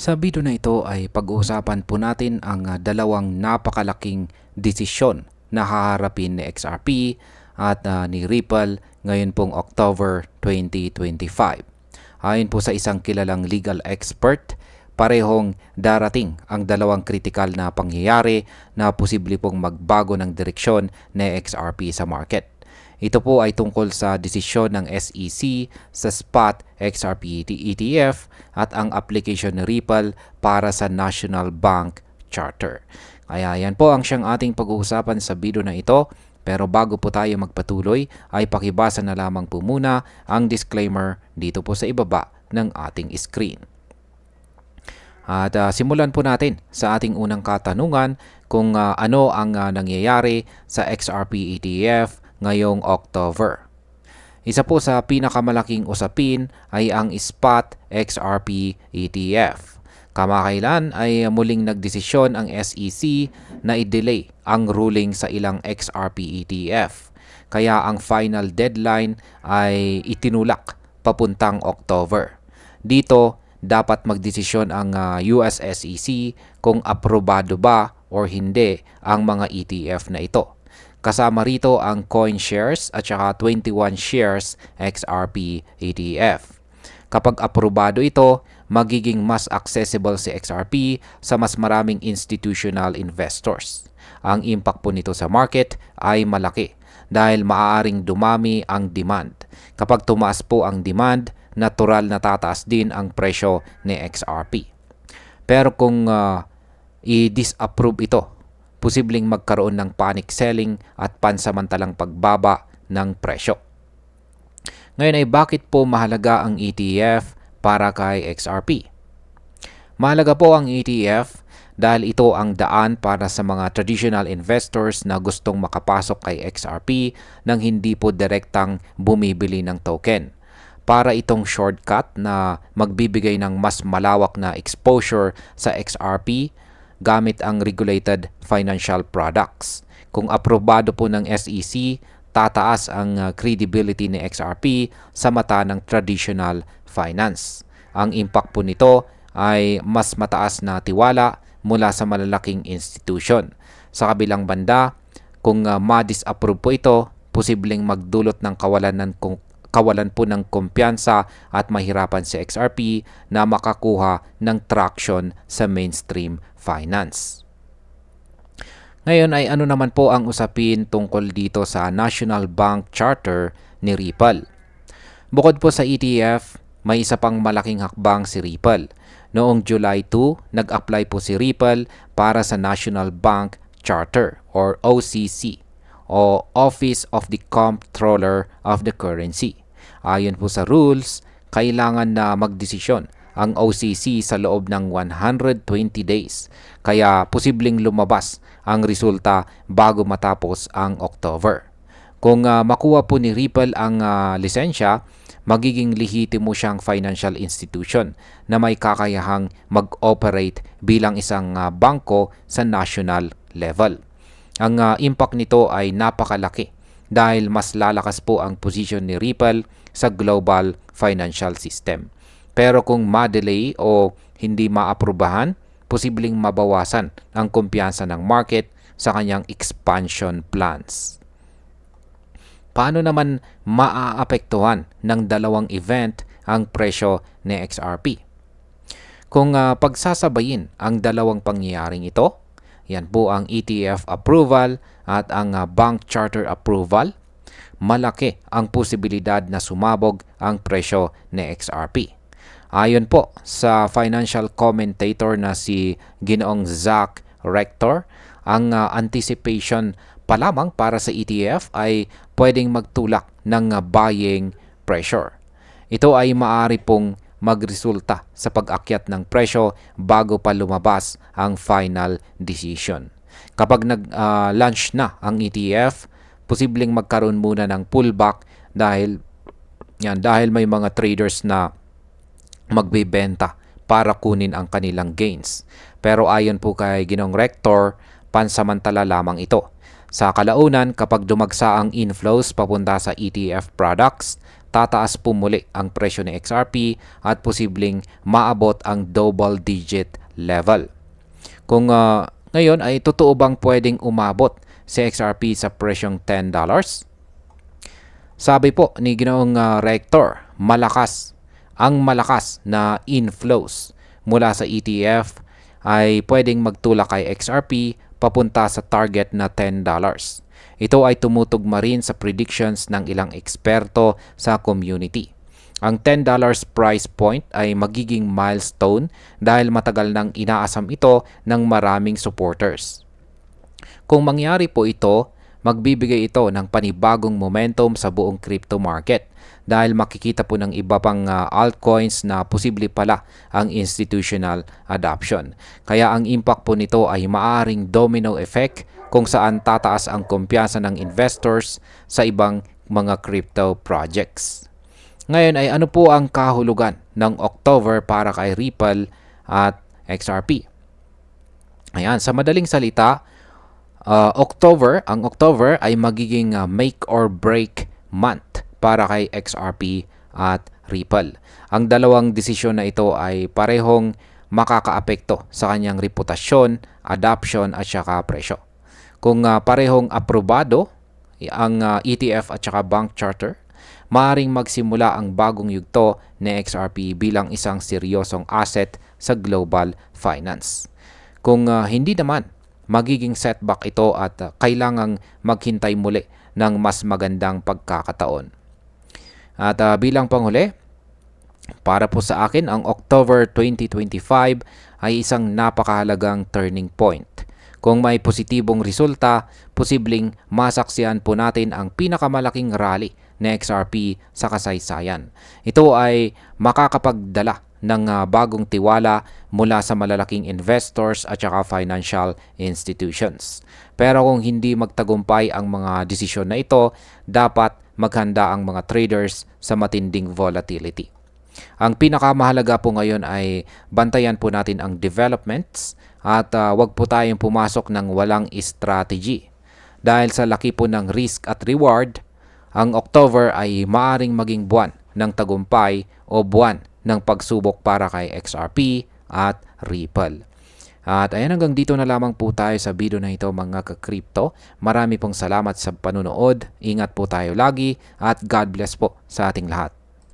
Sa video na ito ay pag-uusapan po natin ang dalawang napakalaking desisyon na haharapin ni XRP at ni Ripple ngayon pong October 2025. Ayon po sa isang kilalang legal expert, parehong darating ang dalawang kritikal na pangyayari na posible pong magbago ng direksyon ni XRP sa market. Ito po ay tungkol sa desisyon ng SEC sa spot XRP ETF at ang application ni Ripple para sa National Bank Charter. Kaya yan po ang siyang ating pag-uusapan sa video na ito. Pero bago po tayo magpatuloy ay pakibasa na lamang po muna ang disclaimer dito po sa ibaba ng ating screen. At simulan po natin sa ating unang katanungan kung ano ang nangyayari sa XRP ETF ngayong October. Isa po sa pinakamalaking usapin ay ang spot XRP ETF. Kamakailan ay muling nagdesisyon ang SEC na i-delay ang ruling sa ilang XRP ETF. Kaya ang final deadline ay itinulak papuntang October. Dito, dapat magdesisyon ang US SEC kung aprobado ba o hindi ang mga ETF na ito. Kasama rito ang CoinShares at saka 21 shares XRP ETF. Kapag aprobado ito, magiging mas accessible si XRP sa mas maraming institutional investors. Ang impact po nito sa market ay malaki dahil maaaring dumami ang demand. Kapag tumaas po ang demand, natural na tataas din ang presyo ni XRP. Pero kung i-disapprove ito, posibleng magkaroon ng panic selling at pansamantalang pagbaba ng presyo. Ngayon ay bakit po mahalaga ang ETF para kay XRP? Mahalaga po ang ETF dahil ito ang daan para sa mga traditional investors na gustong makapasok kay XRP nang hindi po direktang bumibili ng token. Para itong shortcut na magbibigay ng mas malawak na exposure sa XRP gamit ang regulated financial products. Kung aprobado po ng SEC, tataas ang credibility ni XRP sa mata ng traditional finance. Ang impact po nito ay mas mataas na tiwala mula sa malalaking institution. Sa kabilang banda, kung ma-disapprove po ito, posibleng magdulot ng kawalan po ng kumpiyansa at mahirapan si XRP na makakuha ng traction sa mainstream finance. Ngayon ay ano naman po ang usapin tungkol dito sa National Bank Charter ni Ripple. Bukod po sa ETF, may isa pang malaking hakbang si Ripple. Noong July 2, nag-apply po si Ripple para sa National Bank Charter or OCC o Office of the Comptroller of the Currency. Ayon po sa rules, kailangan na magdesisyon ang OCC sa loob ng 120 days. Kaya posibleng lumabas ang resulta bago matapos ang October. Kung makuha po ni Ripple ang lisensya, magiging lehitimo siyang financial institution na may kakayahang mag-operate bilang isang bangko sa national level. Ang impact nito ay napakalaki dahil mas lalakas po ang posisyon ni Ripple sa global financial system. Pero kung ma-delay o hindi maaprubahan, posibleng mabawasan ang kumpiyansa ng market sa kanyang expansion plans. Paano naman maaapektuhan ng dalawang event ang presyo ni XRP? Kung pagsasabayin ang dalawang pangyayaring ito, yan po ang ETF approval at ang bank charter approval, malaki ang posibilidad na sumabog ang presyo ni XRP. Ayon po sa financial commentator na si Ginoong Zach Rector, ang anticipation pa lamang para sa ETF ay pwedeng magtulak ng buying pressure. Ito ay maaari pong magresulta sa pag-akyat ng presyo bago pa lumabas ang final decision. Kapag nag-launch na ang ETF, posibleng magkaroon muna ng pullback dahil may mga traders na magbebenta para kunin ang kanilang gains. Pero ayon po kay Ginong Rector, pansamantala lamang ito. Sa kalaunan, kapag dumagsa ang inflows papunta sa ETF products, tataas po muli ang presyo ni XRP at posibleng maabot ang double digit level. Kung ngayon ay totoo bang pwedeng umabot si XRP sa presyong $10? Sabi po ni Ginoong Rector, malakas na inflows mula sa ETF ay pwedeng magtulak kay XRP papunta sa target na $10. Ito ay tumutugma rin sa predictions ng ilang eksperto sa community. Ang $10 price point ay magiging milestone dahil matagal nang inaasam ito ng maraming supporters. Kung mangyari po ito, magbibigay ito ng panibagong momentum sa buong crypto market dahil makikita po ng iba pang altcoins na posible pala ang institutional adoption. Kaya ang impact po nito ay maaaring domino effect kung saan tataas ang kumpiyansa ng investors sa ibang mga crypto projects. Ngayon ay ano po ang kahulugan ng October para kay Ripple at XRP? Ayan, sa madaling salita, ang October ay magiging make or break month para kay XRP at Ripple. Ang dalawang desisyon na ito ay parehong makakaapekto sa kanyang reputasyon, adoption at saka presyo. Kung parehong aprobado ang ETF at saka bank charter, maaaring magsimula ang bagong yugto ni XRP bilang isang seryosong asset sa global finance. Kung hindi naman, magiging setback ito at kailangang maghintay muli ng mas magandang pagkakataon. At bilang panghuli, para po sa akin, ang October 2025 ay isang napakahalagang turning point. Kung may positibong resulta, posibleng masaksihan po natin ang pinakamalaking rally na XRP sa kasaysayan. Ito ay makakapagdala ng bagong tiwala mula sa malalaking investors at saka financial institutions. Pero kung hindi magtagumpay ang mga desisyon na ito, dapat maghanda ang mga traders sa matinding volatility. Ang pinakamahalaga po ngayon ay bantayan po natin ang developments at wag po tayong pumasok ng walang strategy. Dahil sa laki po ng risk at reward, ang October ay maaring maging buwan ng tagumpay o buwan ng pagsubok para kay XRP at Ripple. At ayan, hanggang dito na lamang po tayo sa video na ito mga ka-crypto. Marami pong salamat sa panunood. Ingat po tayo lagi at God bless po sa ating lahat.